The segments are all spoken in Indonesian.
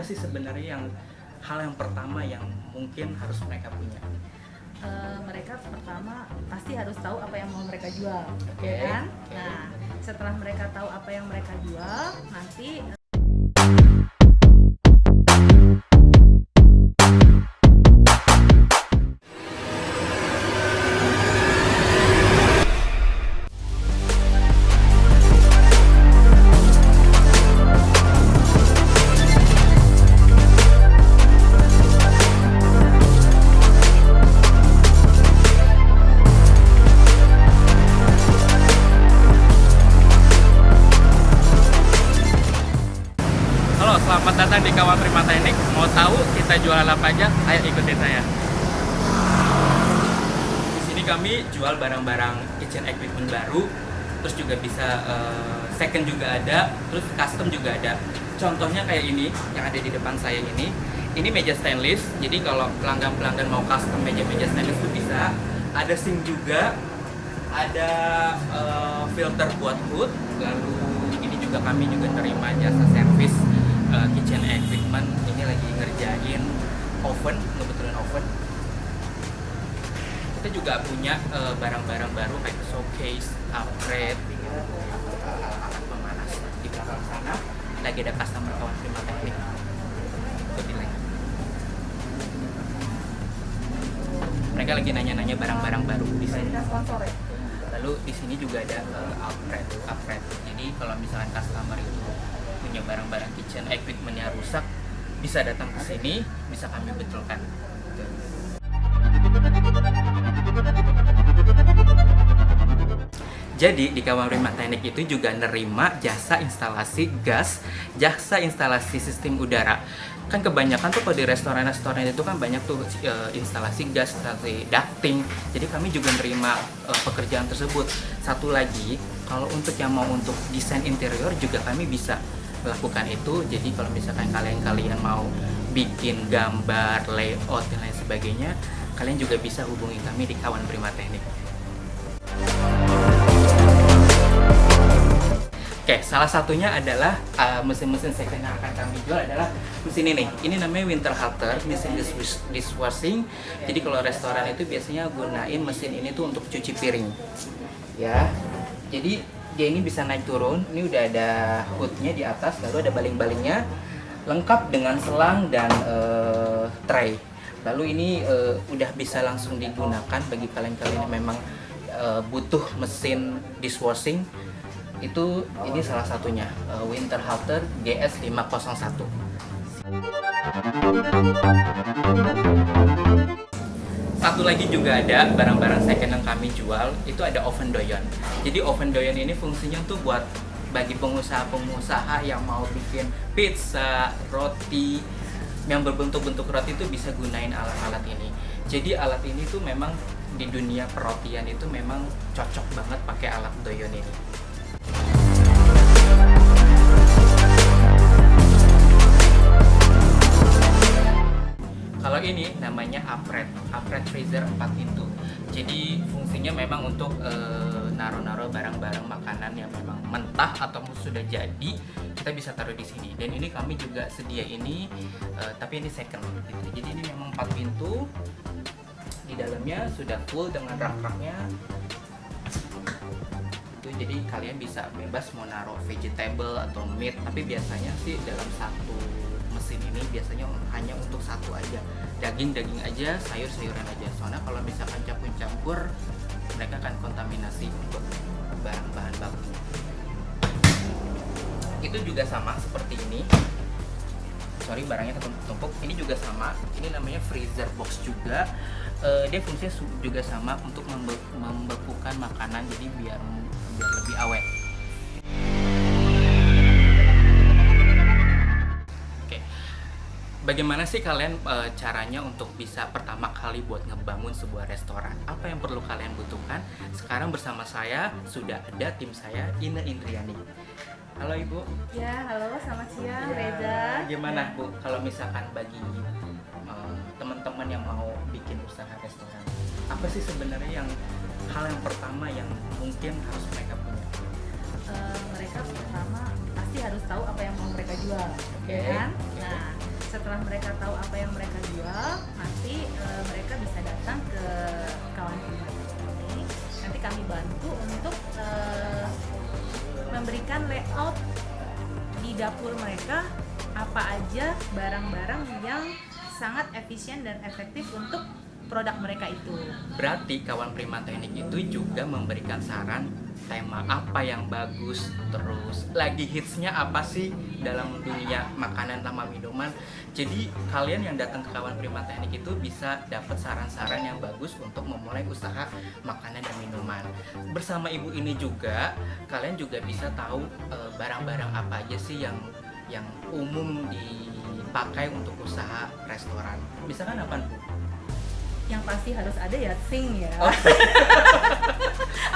apa sih sebenarnya hal yang pertama yang mungkin harus mereka punya? Mereka pertama pasti harus tahu apa yang mau mereka jual, Oke, ya kan? oke. Nah, setelah mereka tahu apa yang mereka jual, nanti Halo, selamat datang di Kawan Prima Teknik. Mau tahu kita jualan apa aja? Ayo ikutin saya. Di sini kami jual barang-barang kitchen equipment baru, terus juga bisa second juga ada, terus custom juga ada. Contohnya kayak ini yang ada di depan saya ini. Ini meja stainless. Jadi kalau pelanggan-pelanggan mau custom meja-meja stainless itu bisa. Ada sink juga, ada filter buat hood. Lalu ini juga kami juga terima jasa servis kitchen equipment. Ini lagi ngerjain oven, ngebetulin oven. Kita juga punya barang-barang baru kayak showcase, upgrade, alat pemanas. Di belakang sana lagi ada customer Kawan Prima Teknik. Ikutin lagi. Mereka lagi nanya-nanya barang-barang baru di sini. sponsor ya. Lalu di sini juga ada upgrade. Jadi kalau misalkan customer itu punya barang-barang kitchen equipment yang rusak, bisa datang ke sini, bisa kami betulkan. Jadi di Kawan Prima Teknik itu juga nerima jasa instalasi gas, jasa instalasi sistem udara. Kan kebanyakan tuh kalau di restoran-restoran itu kan banyak tuh instalasi gas, instalasi ducting. Jadi kami juga nerima pekerjaan tersebut. Satu lagi, kalau untuk yang mau untuk desain interior juga kami bisa melakukan itu. Jadi kalau misalkan kalian mau bikin gambar, layout dan lain sebagainya, kalian juga bisa hubungi kami di Kawan Prima Teknik. Oke, salah satunya adalah mesin-mesin second yang akan kami jual adalah mesin ini. Ini namanya Winterhalter, mesin dishwashing. Jadi kalau restoran itu biasanya gunain mesin ini tuh untuk cuci piring. Ya. Jadi dia ini bisa naik turun. Ini udah ada hoodnya di atas, lalu ada baling-balingnya, lengkap dengan selang dan tray. Lalu ini udah bisa langsung digunakan bagi kalian-kalian yang memang butuh mesin dishwashing. Itu ini salah satunya, Winterhalter GS501. Satu lagi juga ada barang-barang second yang kami jual, itu ada oven doyon. Jadi oven doyon ini fungsinya tuh buat bagi pengusaha-pengusaha yang mau bikin pizza, roti, yang berbentuk-bentuk roti itu bisa gunain alat-alat ini. Jadi alat ini tuh memang di dunia perotian itu memang cocok banget pakai alat doyon ini. Kalau ini namanya upgrade freezer 4 pintu. Jadi fungsinya memang untuk naro-naro barang-barang makanan yang memang mentah atau sudah jadi, kita bisa taruh di sini. Dan ini kami juga sedia ini, tapi ini second gitu. Jadi ini memang 4 pintu. Di dalamnya sudah full dengan rak-raknya. Jadi kalian bisa bebas mau naruh vegetable atau meat, tapi biasanya sih dalam satu mesin ini biasanya hanya untuk satu aja, daging aja, sayur-sayuran aja. Soalnya kalau misalkan campur-campur, mereka akan kontaminasi untuk bahan-bahan baku. Itu juga sama seperti ini. Sorry, barangnya tumpuk. Ini juga sama. Ini namanya freezer box juga. Dia fungsinya juga sama untuk membekukan makanan, jadi biar lebih awet. Oke, bagaimana sih kalian caranya untuk bisa pertama kali buat ngebangun sebuah restoran? Apa yang perlu kalian butuhkan? Sekarang bersama saya sudah ada tim saya, Ina Indriani. Halo Ibu. Ya, halo, selamat siang, Ya, Reza. gimana Bu, kalau misalkan bagi teman-teman yang mau bikin usaha restoran, apa sih sebenarnya hal yang pertama yang mungkin harus mereka punya? Mereka pertama pasti harus tahu apa yang mau mereka jual, Oke, ya kan? oke. Nah, setelah mereka tahu apa yang mereka jual, nanti mereka bisa datang ke kawan Prima Teknik. Nanti kami bantu untuk memberikan layout di dapur mereka apa aja barang-barang yang sangat efisien dan efektif untuk produk mereka itu. Berarti kawan Prima Teknik itu juga memberikan saran tema apa yang bagus, terus lagi hitsnya apa sih dalam dunia makanan sama minuman. Jadi kalian yang datang ke kawan Prima Teknik itu bisa dapat saran-saran yang bagus untuk memulai usaha makanan dan minuman. Bersama ibu ini juga kalian juga bisa tahu barang-barang apa aja sih yang umum dipakai untuk usaha restoran. Misalkan apa, Bu? Yang pasti harus ada ya sink ya. Oh.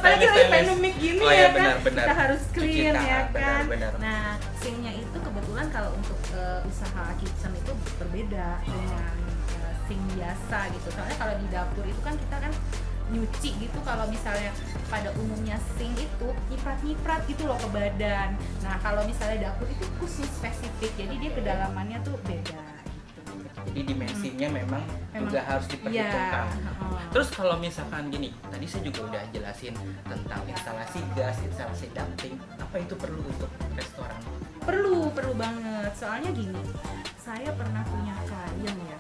Apalagi lagi pandemik gini Oh, ya ya, kan, benar. kita harus Cuci clean tangan, ya kan. benar. Nah, sinknya itu kebetulan kalau untuk usaha kitchen itu berbeda dengan sink biasa gitu. Soalnya kalau di dapur itu kan kita kan nyuci gitu, kalau misalnya pada umumnya sink itu nyiprat gitu loh ke badan. Nah, kalau misalnya dapur itu khusus spesifik, jadi dia kedalamannya tuh beda. Jadi dimensinya memang juga harus diperhitungkan. Iya. Terus kalau misalkan gini, tadi saya juga udah jelasin tentang instalasi gas, instalasi ducting. Apa itu perlu untuk restoran? Perlu banget. Soalnya gini, saya pernah punya klien ya.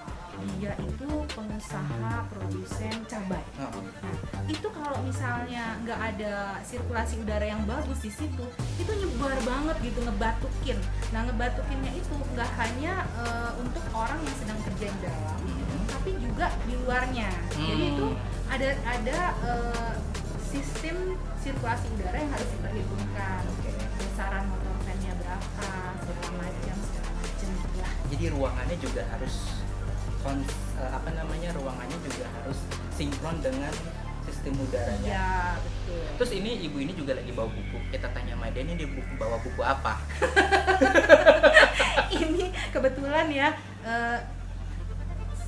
Dia itu pengusaha produsen cabai. Nah, itu kalau misalnya nggak ada sirkulasi udara yang bagus di situ, itu nyebar banget gitu, ngebatukin. Nah, ngebatukinnya itu nggak hanya untuk orang yang sedang kerja di dalam, tapi juga di luarnya. Jadi itu ada sistem sirkulasi udara yang harus diperhitungkan. Besaran motor fan-nya berapa, segala macam ya. Jadi ruangannya juga harus ruangannya juga harus sinkron dengan sistem udaranya. Ya, betul. Terus ini ibu ini juga lagi bawa buku. Kita tanya sama dia, ini dia bawa buku apa? Ini kebetulan ya,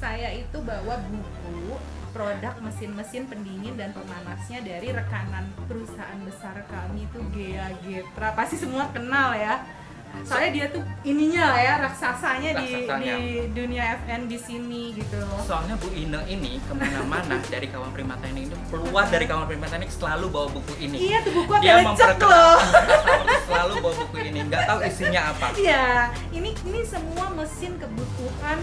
saya itu bawa buku produk mesin-mesin pendingin dan pemanasnya dari rekanan perusahaan besar kami itu Gea Getra. Pasti semua kenal ya. Soalnya dia tuh ininya lah ya, raksasanya. Di dunia FN di sini gitu loh. Soalnya Bu Ine ini kemana-mana dari kawan Prima Teknik itu keluar dari kawan Prima Teknik selalu bawa buku ini. Iya, tuh buku dia agak lecek loh. selalu bawa buku ini, nggak tahu isinya apa. Iya, ini semua mesin kebutuhan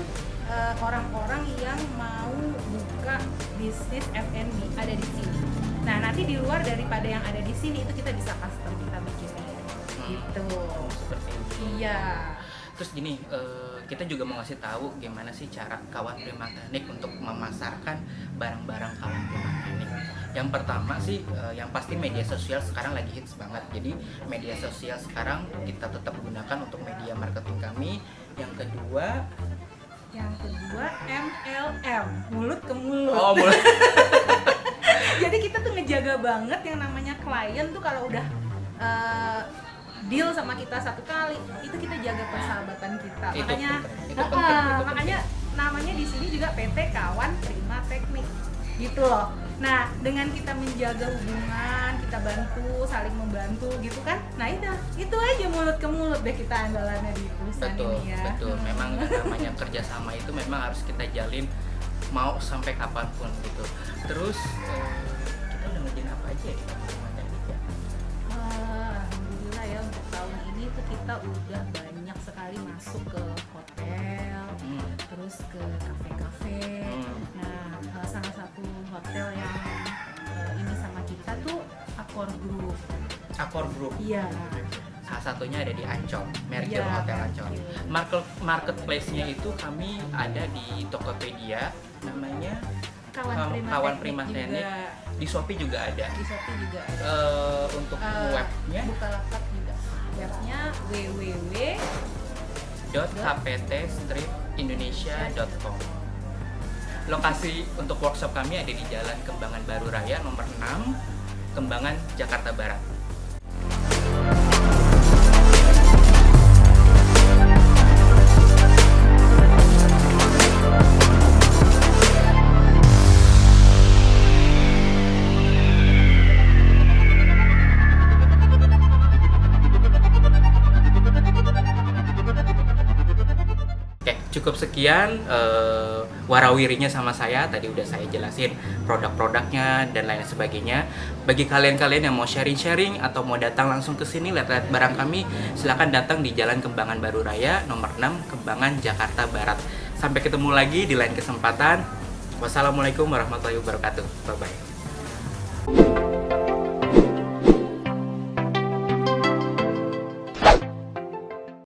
orang-orang yang mau buka bisnis F&B ada di sini. Nah, nanti di luar daripada yang ada di sini itu kita bisa custom, kita bikinnya gitu. Seperti itu. Iya. Terus gini, kita juga mau ngasih tahu gimana sih cara kawan Prima Teknik untuk memasarkan barang-barang kawan Prima Teknik. Yang pertama sih, yang pasti media sosial sekarang lagi hits banget. Jadi media sosial sekarang kita tetap gunakan untuk media marketing kami. Yang kedua MLM, mulut ke mulut. Oh, mulut. Jadi kita tuh ngejaga banget yang namanya klien tuh kalau udah deal sama kita satu kali, itu kita jaga persahabatan kita. Itu Makanya penting. namanya di sini juga PT Kawan Prima Teknik gitu loh. Nah, dengan kita menjaga hubungan, kita bantu, saling membantu gitu kan. Nah, itu aja mulut ke mulut deh kita andalannya di perusahaan ini ya. Betul. Memang namanya kerjasama itu memang harus kita jalin mau sampai kapanpun gitu. Terus kita udah ngerjain apa aja ya di Kawan Prima Teknik ya? Alhamdulillah ya, untuk tahun ini tuh kita udah banyak sekali masuk ke hotel, terus ke kafe-kafe. Nah, salah satu hotel yang ini sama kita tuh Accor Group. Accor Group. Iya. Salah satunya ada di Ancol, Mercure Hotel Ancol. Marketplace-nya itu kami ada di Tokopedia, namanya Kawan Prima Teknik. Di Shopee juga ada. Di Shopee juga ada. Untuk webnya Bukalapak juga. Webnya www.hptstreetindonesia.com. Lokasi untuk workshop kami ada di Jalan Kembangan Baru Raya nomor 6, Kembangan, Jakarta Barat. cukup sekian warawirinya sama saya. Tadi udah saya jelasin produk-produknya dan lain sebagainya. Bagi kalian-kalian yang mau sharing-sharing atau mau datang langsung ke sini lihat-lihat barang kami, silakan datang di Jalan Kembangan Baru Raya nomor 6, Kembangan, Jakarta Barat. Sampai ketemu lagi di lain kesempatan. Wassalamualaikum warahmatullahi wabarakatuh. Bye bye.